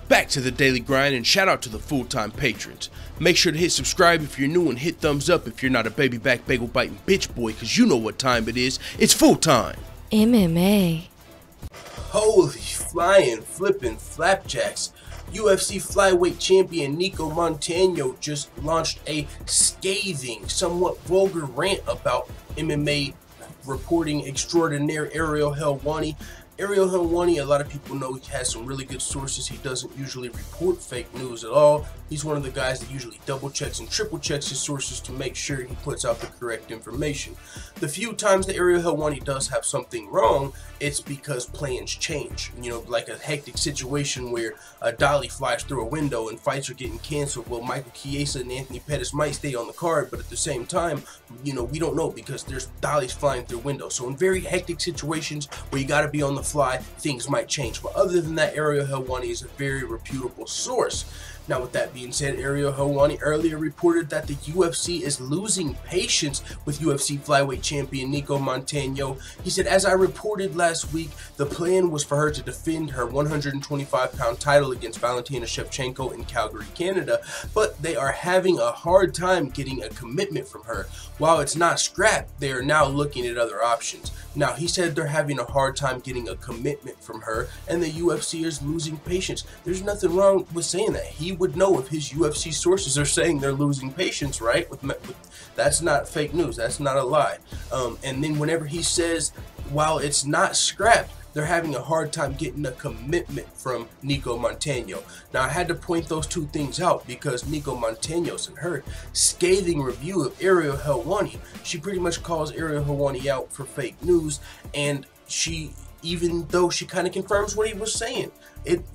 Back to the daily grind, and shout out to the full-time patrons. Make sure to hit subscribe if you're new and hit thumbs up if you're not a baby back bagel biting bitch boy, cause you know what time it is. It's full time. MMA. Holy flying flipping flapjacks. UFC flyweight champion Nicco Montano just launched a scathing, somewhat vulgar rant about MMA reporting extraordinaire Ariel Helwani. Ariel Helwani, a lot of people know he has some really good sources. He doesn't usually report fake news at all. He's one of the guys that usually double checks and triple checks his sources to make sure he puts out the correct information. The few times that Ariel Helwani does have something wrong, it's because plans change. You know, like a hectic situation where a dolly flies through a window and fights are getting canceled. Well, Michael Chiesa and Anthony Pettis might stay on the card, but at the same time, you know, we don't know because there's dollies flying through windows. So in very hectic situations where you got to be on the fly, things might change. But other than that, Ariel Helwani is a very reputable source. Now, with that being said, Ariel Helwani earlier reported that the UFC is losing patience with UFC flyweight champion Nicco Montano. He said, as I reported last week, the plan was for her to defend her 125-pound title against Valentina Shevchenko in Calgary, Canada, but they are having a hard time getting a commitment from her. While it's not scrapped, they are now looking at other options. Now, he said they're having a hard time getting a commitment from her, and the UFC is losing patience. There's nothing wrong with saying that. He would know if his UFC sources are saying they're losing patience, right? That's not fake news. That's not a lie. And then whenever he says, while it's not scrapped, they're having a hard time getting a commitment from Nicco Montano. Now, I had to point those two things out because Nicco Montano's in her scathing review of Ariel Helwani. She pretty much calls Ariel Helwani out for fake news, and she, even though she kind of confirms what he was saying,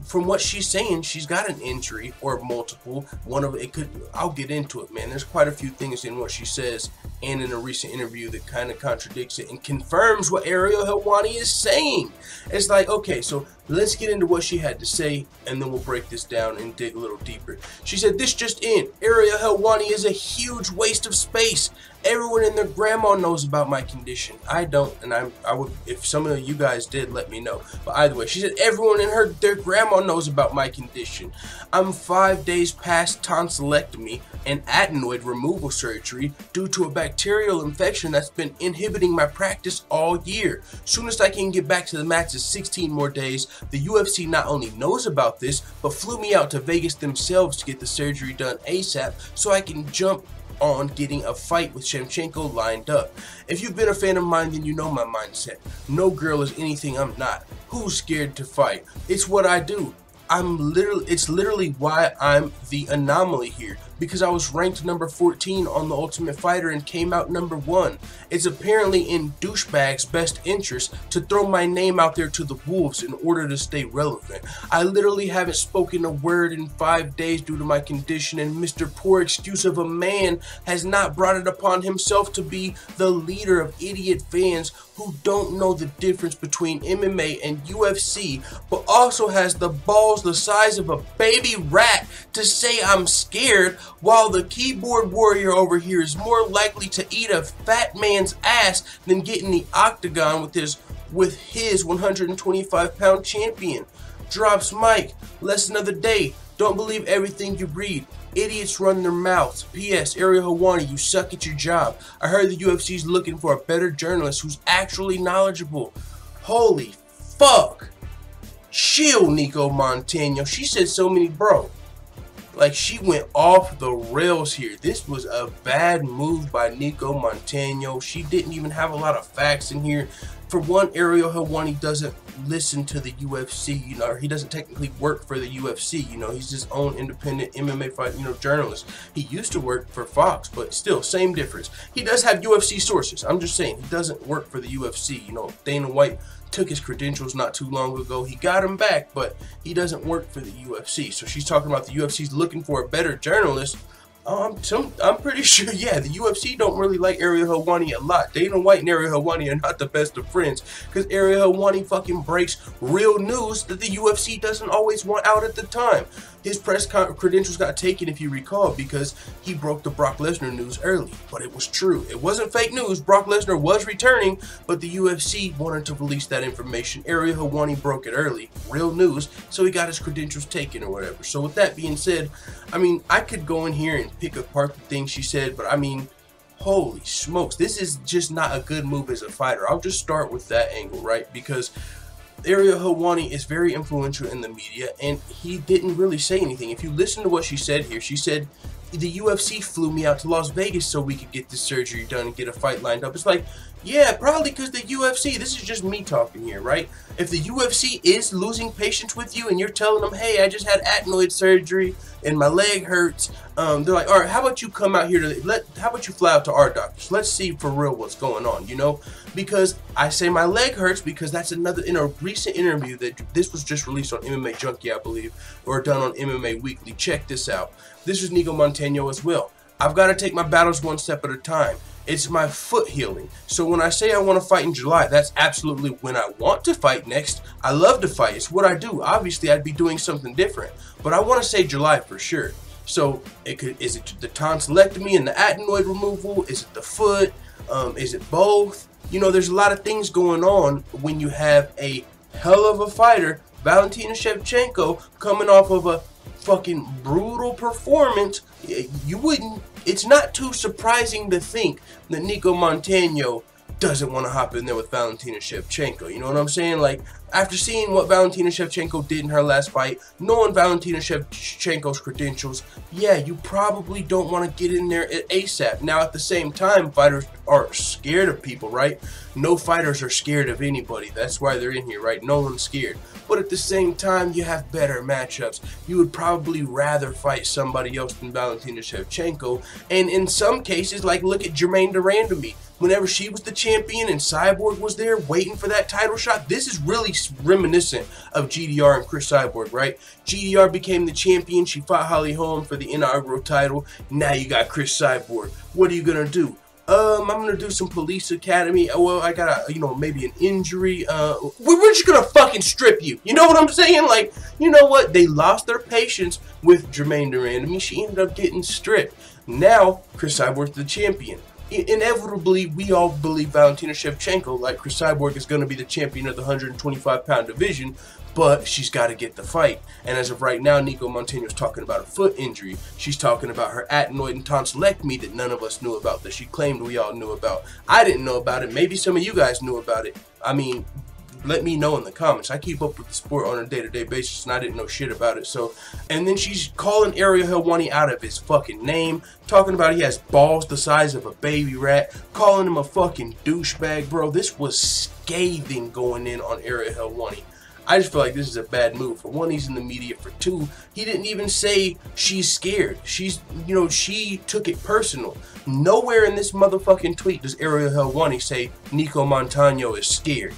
from what she's saying, she's got an injury or multiple. One of it could, I'll get into it, man. There's quite a few things in what she says and in a recent interview that kind of contradicts it and confirms what Ariel Helwani is saying. It's like, okay, so let's get into what she had to say, and then we'll break this down and dig a little deeper. She said, this just in, Ariel Helwani is a huge waste of space. Everyone and their grandma knows about my condition. I don't, and I would, if some of you guys did, let me know. But either way, she said, everyone and their grandma knows about my condition. I'm 5 days past tonsillectomy and adenoid removal surgery due to a bacterial infection that's been inhibiting my practice all year. Soonest I can get back to the mats is 16 more days. The UFC not only knows about this, but flew me out to Vegas themselves to get the surgery done ASAP so I can jump on getting a fight with Shevchenko lined up. If you've been a fan of mine, then you know my mindset. No girl is anything I'm not. Who's scared to fight? It's what I do. It's literally why I'm the anomaly here, because I was ranked number 14 on The Ultimate Fighter and came out number 1. It's apparently in douchebag's best interest to throw my name out there to the wolves in order to stay relevant. I literally haven't spoken a word in 5 days due to my condition, and Mr. Poor Excuse of a Man has not brought it upon himself to be the leader of idiot fans who don't know the difference between MMA and UFC, but also has the balls the size of a baby rat to say I'm scared, while the keyboard warrior over here is more likely to eat a fat man's ass than get in the octagon with his 125-pound champion. Drops mic. Less another day. Don't believe everything you read. Idiots run their mouths. P.S. Ariel Helwani, you suck at your job. I heard the UFC's looking for a better journalist who's actually knowledgeable. Holy fuck. Chill, Nicco Montano. She said so many, bro. Like, she went off the rails here. This was a bad move by Nicco Montano. She didn't even have a lot of facts in here. For one, Ariel Helwani doesn't listen to the UFC, you know, or he doesn't technically work for the UFC, you know, he's his own independent MMA fight, you know, journalist. He used to work for Fox, but still, same difference. He does have UFC sources. I'm just saying, he doesn't work for the UFC, you know. Dana White took his credentials not too long ago. He got him back, but he doesn't work for the UFC. So she's talking about the UFC's looking for a better journalist. I'm pretty sure, yeah, the UFC don't really like Ariel Helwani a lot. Dana White and Ariel Helwani are not the best of friends, because Ariel Helwani fucking breaks real news that the UFC doesn't always want out at the time. His press credentials got taken, if you recall, because he broke the Brock Lesnar news early. But it was true. It wasn't fake news. Brock Lesnar was returning, but the UFC wanted to release that information. Ariel Helwani broke it early. Real news. So he got his credentials taken or whatever. So with that being said, I mean, I could go in here and pick apart the things she said, but I mean, holy smokes, this is just not a good move as a fighter. I'll just start with that angle, right? Because Ariel Helwani is very influential in the media, and he didn't really say anything. If you listen to what she said here, she said, the UFC flew me out to Las Vegas so we could get this surgery done and get a fight lined up. It's like, yeah, probably because the UFC, this is just me talking here, right? If the UFC is losing patience with you and you're telling them, hey, I just had adenoid surgery and my leg hurts, they're like, all right, how about you come out here how about you fly out to our doctors? Let's see for real what's going on, you know? Because I say my leg hurts because that's another, in a recent interview that this was just released on MMA Junkie, I believe, or done on MMA Weekly. Check this out. This was Nicco Montano as well. I've got to take my battles one step at a time. It's my foot healing. So when I say I want to fight in July, that's absolutely when I want to fight next. I love to fight. It's what I do. Obviously, I'd be doing something different. But I want to say July for sure. So is it the tonsillectomy and the adenoid removal? Is it the foot? Is it both? You know, there's a lot of things going on when you have a hell of a fighter, Valentina Shevchenko, coming off of a fucking brutal performance. It's not too surprising to think that Nicco Montano doesn't want to hop in there with Valentina Shevchenko. You know what I'm saying? Like, after seeing what Valentina Shevchenko did in her last fight, knowing Valentina Shevchenko's credentials, yeah, you probably don't want to get in there at ASAP. Now, at the same time, fighters are scared of people, right? No fighters are scared of anybody. That's why they're in here, right? No one's scared. But at the same time, you have better matchups. You would probably rather fight somebody else than Valentina Shevchenko. And in some cases, like, look at Germaine Durandamy. Whenever she was the champion and Cyborg was there waiting for that title shot, this is really reminiscent of GDR and Chris Cyborg, right? GDR became the champion. She fought Holly Holm for the inaugural title. Now you got Chris Cyborg. What are you going to do? I'm gonna do some police academy. Well, I got maybe an injury. We're just gonna fucking strip you. You know what I'm saying? Like, you know what? They lost their patience with Germaine Durandamy. She ended up getting stripped. Now, Chris Cyborg's the champion. Inevitably, we all believe Valentina Shevchenko, like Chris Cyborg, is gonna be the champion of the 125-pound division. But she's got to get the fight. And as of right now, Nicco Montano is talking about a foot injury. She's talking about her adenoid and tonsillectomy that none of us knew about, that she claimed we all knew about. I didn't know about it. Maybe some of you guys knew about it. I mean, let me know in the comments. I keep up with the sport on a day-to-day basis, and I didn't know shit about it. So, and then she's calling Ariel Helwani out of his fucking name, talking about he has balls the size of a baby rat, calling him a fucking douchebag, bro. This was scathing going in on Ariel Helwani. I just feel like this is a bad move. For one, he's in the media. For two, he didn't even say she's scared. She took it personal. Nowhere in this motherfucking tweet does Ariel Helwani say Nicco Montano is scared.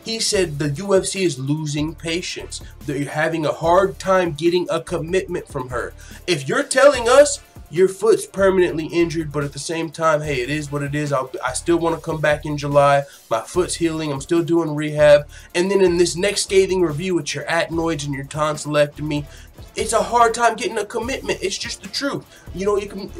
He said the UFC is losing patience. They're having a hard time getting a commitment from her. If you're telling us your foot's permanently injured, but at the same time, hey, it is what it is. I still want to come back in July. My foot's healing. I'm still doing rehab. And then in this next scathing review with your adenoids and your tonsillectomy, it's a hard time getting a commitment. It's just the truth. You know,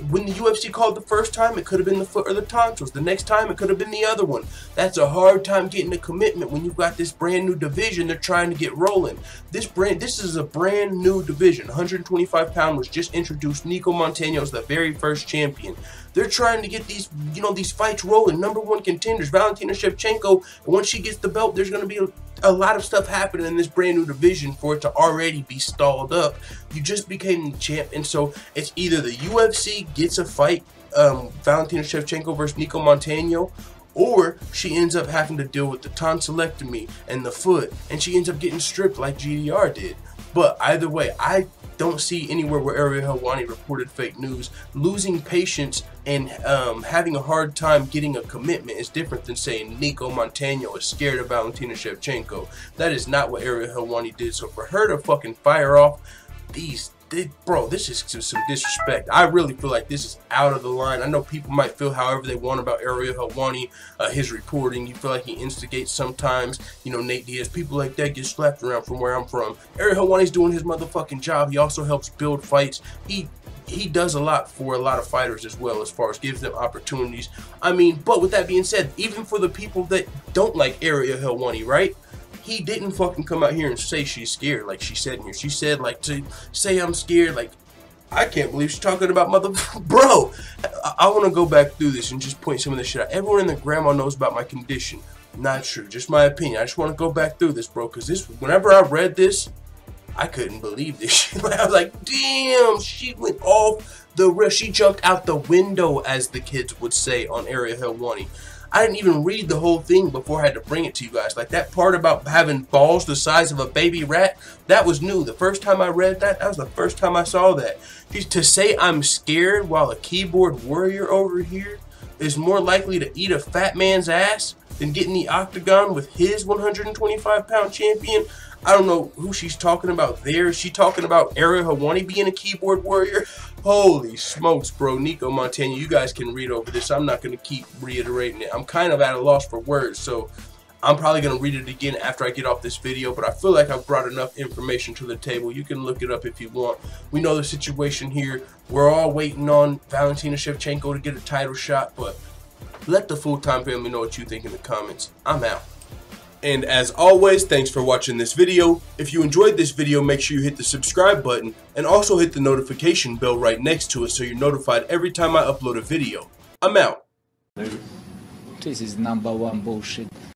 when the UFC called the first time, it could have been the foot or the tonsils. The next time, it could have been the other one. That's a hard time getting a commitment when you've got this brand new division they're trying to get rolling. This is a brand new division. 125-pound was just introduced. Nicco Montano is the very first champion. They're trying to get these, these fights rolling. #1 contenders, Valentina Shevchenko. And once she gets the belt, there's going to be a lot of stuff happening in this brand new division for it to already be stalled up. You just became the champ, and so it's either the UFC gets a fight, Valentina Shevchenko versus Nicco Montano, or she ends up having to deal with the tonsillectomy and the foot, and she ends up getting stripped like GDR did. But either way, I don't see anywhere where Ariel Helwani reported fake news. Losing patience and having a hard time getting a commitment is different than saying Nicco Montano is scared of Valentina Shevchenko. That is not what Ariel Helwani did. So for her to fucking fire off these bro, this is some disrespect. I really feel like this is out of the line. I know people might feel however they want about Ariel Helwani, his reporting. You feel like he instigates sometimes. You know, Nate Diaz, people like that get slapped around from where I'm from. Ariel Helwani's doing his motherfucking job. He also helps build fights. He does a lot for a lot of fighters as well, as far as gives them opportunities. I mean, but with that being said, even for the people that don't like Ariel Helwani, right? He didn't fucking come out here and say she's scared like she said in here. She said, like, to say I'm scared, like, I can't believe she's talking about bro. I want to go back through this and just point some of this shit out. Everyone in the grandma knows about my condition. Not true, just my opinion. I just want to go back through this, bro, because this, whenever I read this, I couldn't believe this shit. I was like, damn, she went off the roof. She jumped out the window, as the kids would say, on Ariel Helwani. I didn't even read the whole thing before I had to bring it to you guys. Like, that part about having balls the size of a baby rat, that was new. The first time I read that, that was the first time I saw that. To say I'm scared while a keyboard warrior over here is more likely to eat a fat man's ass than get in the octagon with his 125-pound champion. I don't know who she's talking about there. Is she talking about Ariel Helwani being a keyboard warrior? Holy smokes, bro. Nicco Montano, you guys can read over this. I'm not going to keep reiterating it. I'm kind of at a loss for words, so I'm probably going to read it again after I get off this video, but I feel like I've brought enough information to the table. You can look it up if you want. We know the situation here. We're all waiting on Valentina Shevchenko to get a title shot, but let the full-time family know what you think in the comments. I'm out. And as always, thanks for watching this video. If you enjoyed this video, make sure you hit the subscribe button and also hit the notification bell right next to it so you're notified every time I upload a video. I'm out. This is #1 bullshit.